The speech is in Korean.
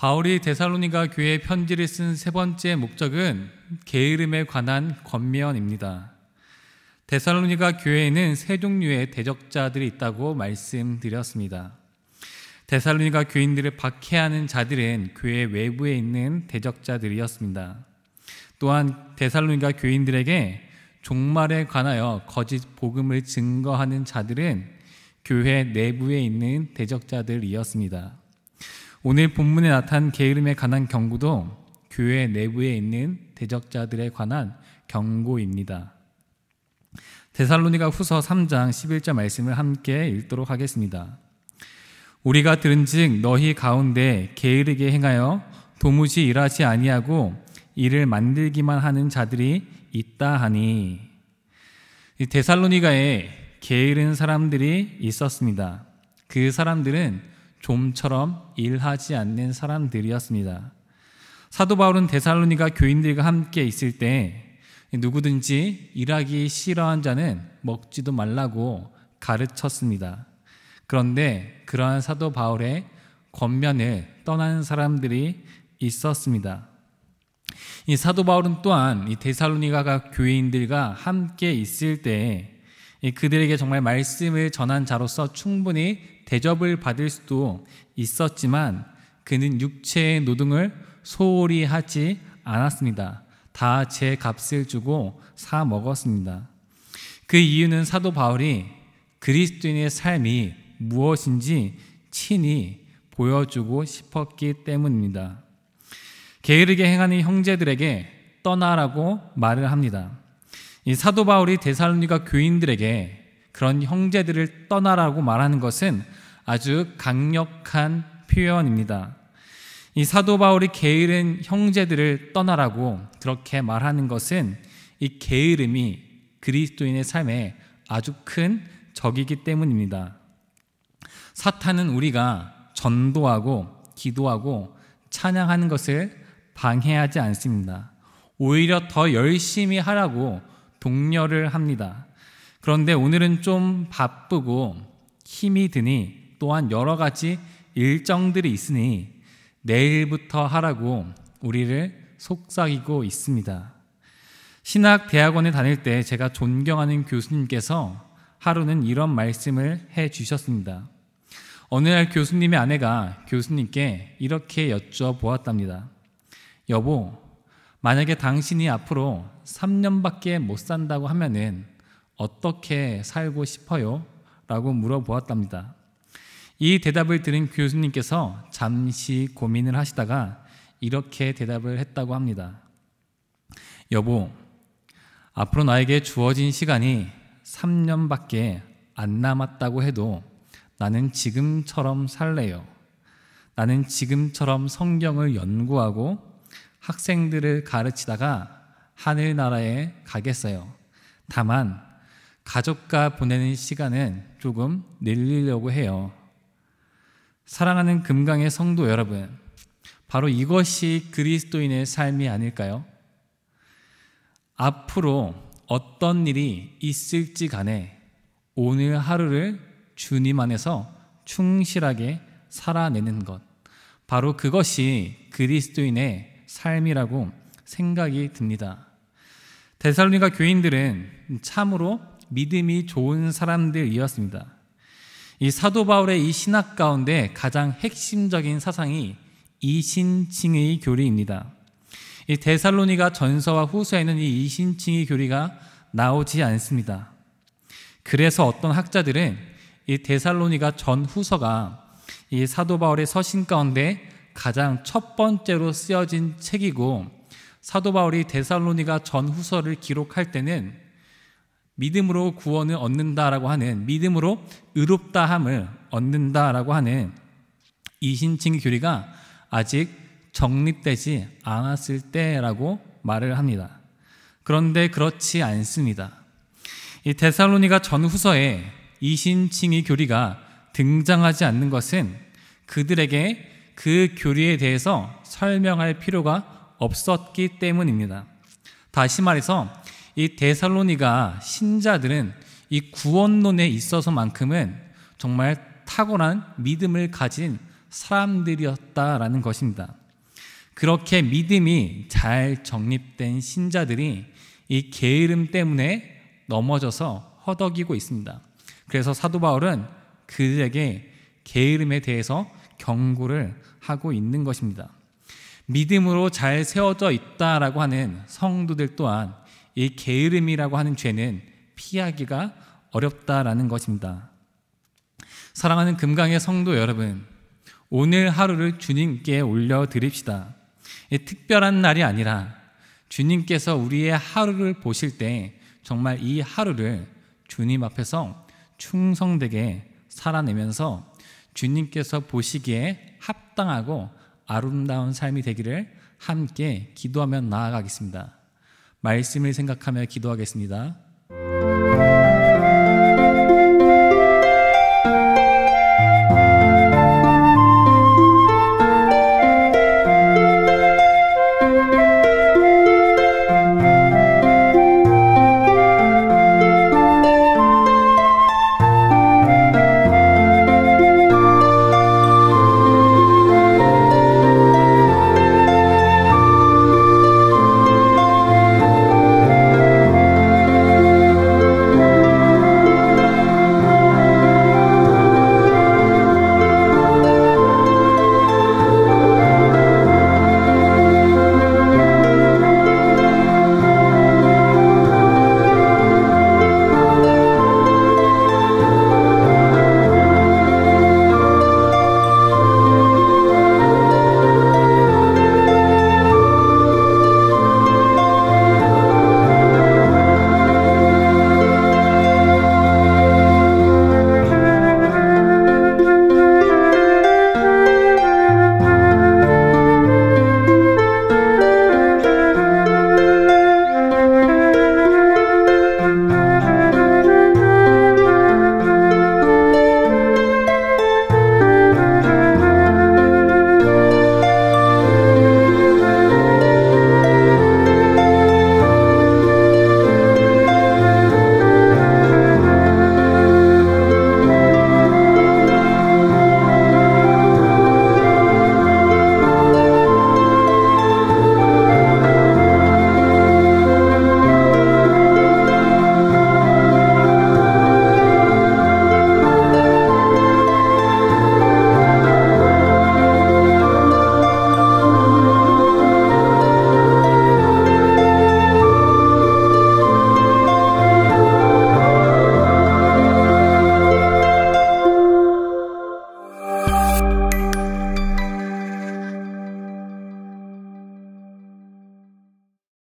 바울이 데살로니가 교회에 편지를 쓴 세 번째 목적은 게으름에 관한 권면입니다. 데살로니가 교회에는 세 종류의 대적자들이 있다고 말씀드렸습니다. 데살로니가 교인들을 박해하는 자들은 교회 외부에 있는 대적자들이었습니다. 또한 데살로니가 교인들에게 종말에 관하여 거짓 복음을 증거하는 자들은 교회 내부에 있는 대적자들이었습니다. 오늘 본문에 나타난 게으름에 관한 경고도 교회 내부에 있는 대적자들에 관한 경고입니다. 데살로니가 후서 3장 11절 말씀을 함께 읽도록 하겠습니다. 우리가 들은즉 너희 가운데 게으르게 행하여 도무지 일하지 아니하고 일을 만들기만 하는 자들이 있다 하니, 이 데살로니가에 게으른 사람들이 있었습니다. 그 사람들은 좀처럼 일하지 않는 사람들이었습니다. 사도 바울은 데살로니가 교인들과 함께 있을 때 누구든지 일하기 싫어한 자는 먹지도 말라고 가르쳤습니다. 그런데 그러한 사도 바울의 권면을 떠난 사람들이 있었습니다. 이 사도 바울은 또한 이 데살로니가 교인들과 함께 있을 때 그들에게 정말 말씀을 전한 자로서 충분히 대접을 받을 수도 있었지만 그는 육체의 노동을 소홀히 하지 않았습니다. 다 제 값을 주고 사 먹었습니다. 그 이유는 사도 바울이 그리스도인의 삶이 무엇인지 친히 보여주고 싶었기 때문입니다. 게으르게 행하는 형제들에게 떠나라고 말을 합니다. 이 사도 바울이 데살로니가 교인들에게 그런 형제들을 떠나라고 말하는 것은 아주 강력한 표현입니다. 이 사도 바울이 게으른 형제들을 떠나라고 그렇게 말하는 것은 이 게으름이 그리스도인의 삶에 아주 큰 적이기 때문입니다. 사탄은 우리가 전도하고 기도하고 찬양하는 것을 방해하지 않습니다. 오히려 더 열심히 하라고 독려를 합니다. 그런데 오늘은 좀 바쁘고 힘이 드니 또한 여러 가지 일정들이 있으니 내일부터 하라고 우리를 속삭이고 있습니다. 신학대학원에 다닐 때 제가 존경하는 교수님께서 하루는 이런 말씀을 해주셨습니다. 어느 날 교수님의 아내가 교수님께 이렇게 여쭤보았답니다. 여보, 만약에 당신이 앞으로 3년밖에 못 산다고 하면은 어떻게 살고 싶어요? 라고 물어보았답니다. 이 대답을 들은 교수님께서 잠시 고민을 하시다가 이렇게 대답을 했다고 합니다. 여보, 앞으로 나에게 주어진 시간이 3년밖에 안 남았다고 해도 나는 지금처럼 살래요. 나는 지금처럼 성경을 연구하고 학생들을 가르치다가 하늘나라에 가겠어요. 다만 가족과 보내는 시간은 조금 늘리려고 해요. 사랑하는 금강의 성도 여러분, 바로 이것이 그리스도인의 삶이 아닐까요? 앞으로 어떤 일이 있을지 간에 오늘 하루를 주님 안에서 충실하게 살아내는 것, 바로 그것이 그리스도인의 삶이라고 생각이 듭니다. 데살로니가 교인들은 참으로 믿음이 좋은 사람들이었습니다. 이 사도 바울의 이 신학 가운데 가장 핵심적인 사상이 이신칭의 교리입니다. 이 데살로니가 전서와 후서에는 이 이신칭의 교리가 나오지 않습니다. 그래서 어떤 학자들은 이 데살로니가 전 후서가 이 사도 바울의 서신 가운데 가장 첫 번째로 쓰여진 책이고, 사도 바울이 데살로니가 전 후서를 기록할 때는 믿음으로 구원을 얻는다라고 하는, 믿음으로 의롭다함을 얻는다라고 하는 이신칭의 교리가 아직 정립되지 않았을 때라고 말을 합니다. 그런데 그렇지 않습니다. 이 데살로니가 전 후서에 이신칭의 교리가 등장하지 않는 것은 그들에게 그 교리에 대해서 설명할 필요가 없었기 때문입니다. 다시 말해서 이 데살로니가 신자들은 이 구원론에 있어서만큼은 정말 탁월한 믿음을 가진 사람들이었다라는 것입니다. 그렇게 믿음이 잘 정립된 신자들이 이 게으름 때문에 넘어져서 허덕이고 있습니다. 그래서 사도 바울은 그들에게 게으름에 대해서 경고를 하고 있는 것입니다. 믿음으로 잘 세워져 있다라고 하는 성도들 또한 이 게으름이라고 하는 죄는 피하기가 어렵다라는 것입니다. 사랑하는 금강의 성도 여러분, 오늘 하루를 주님께 올려드립시다. 특별한 날이 아니라 주님께서 우리의 하루를 보실 때 정말 이 하루를 주님 앞에서 충성되게 살아내면서 주님께서 보시기에 합당하고 아름다운 삶이 되기를 함께 기도하며 나아가겠습니다. 말씀을 생각하며 기도하겠습니다.